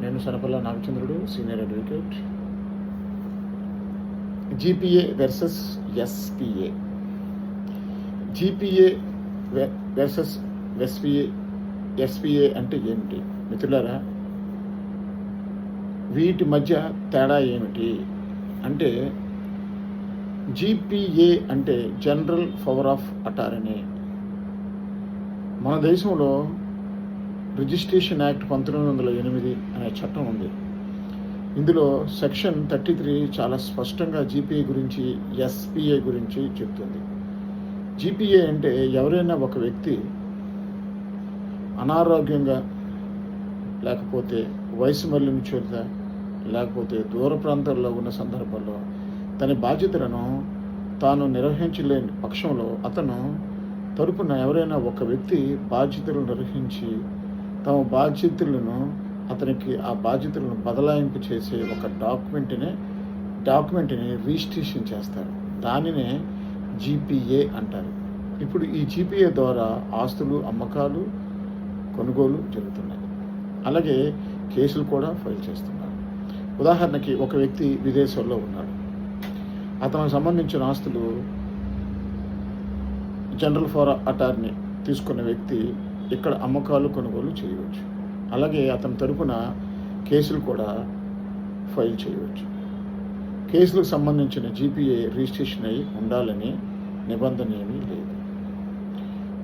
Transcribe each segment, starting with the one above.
నేను Sanapalla Nagachandrudu, senior advocate. GPA versus SPA. GPA versus SPA అంటే ఏమిటి మిత్రులారా? వీటి మధ్య తేడా ఏమిటి అంటే, జీపీఏ అంటే జనరల్ పవర్ ఆఫ్ అటార్నీ. మన దేశంలో రిజిస్ట్రేషన్ యాక్ట్ 1908 అనే చట్టం ఉంది. ఇందులో సెక్షన్ 33 చాలా స్పష్టంగా జీపీఏ గురించి, ఎస్పీఏ గురించి చెప్తుంది. జీపీఏ అంటే ఎవరైనా ఒక వ్యక్తి అనారోగ్యంగా, లేకపోతే వయసు మళ్ళిన చోట, లేకపోతే దూర ప్రాంతాల్లో ఉన్న సందర్భంలో తన బాధ్యతలను తాను నిర్వహించలేని పక్షంలో అతను తరపున ఎవరైనా ఒక వ్యక్తి బాధ్యతలు నిర్వహించి తమ బాధ్యతలను అతనికి ఆ బాధ్యతలను బదలాయింపు చేసే ఒక డాక్యుమెంట్ని రిజిస్ట్రేషన్ చేస్తారు. దానినే జీపీఏ అంటారు. ఇప్పుడు ఈ జీపీఏ ద్వారా ఆస్తులు అమ్మకాలు, కొనుగోలు జరుగుతున్నాయి. అలాగే కేసులు కూడా ఫైల్ చేస్తున్నారు. ఉదాహరణకి ఒక వ్యక్తి విదేశాల్లో ఉన్నాడు. అతనికి సంబంధించిన ఆస్తులు జనరల్ పవర్ అటార్నీ తీసుకున్న వ్యక్తి ఇక్కడ అమ్మకాలు, కొనుగోలు చేయవచ్చు. అలాగే అతని తరపున కేసులు కూడా ఫైల్ చేయవచ్చు. కేసులకు సంబంధించిన జీపీఏ రిజిస్ట్రేషన్ అయి ఉండాలని నిబంధన ఏమీ లేదు.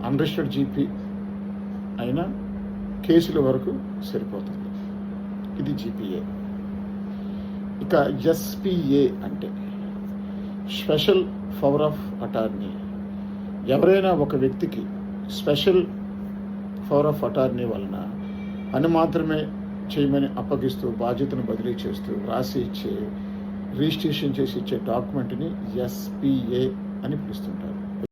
అన్రిజిస్టర్డ్ జీపీ అయినా కేసుల వరకు సరిపోతుంది. ఇది జీపీఏ. ఇక ఎస్పీఏ అంటే స్పెషల్ పవర్ ఆఫ్ అటార్నీ. ఎవరైనా ఒక వ్యక్తికి స్పెషల్ పవర్ ఆఫ్ అటార్నీ వలన పని మాత్రమే చేయమని అప్పగిస్తూ బాధ్యతను బదిలీ చేస్తూ రాసి ఇచ్చే, రిజిస్ట్రేషన్ చేసి ఇచ్చే డాక్యుమెంట్ని ఎస్పీఏ అని పిలుస్తుంటారు.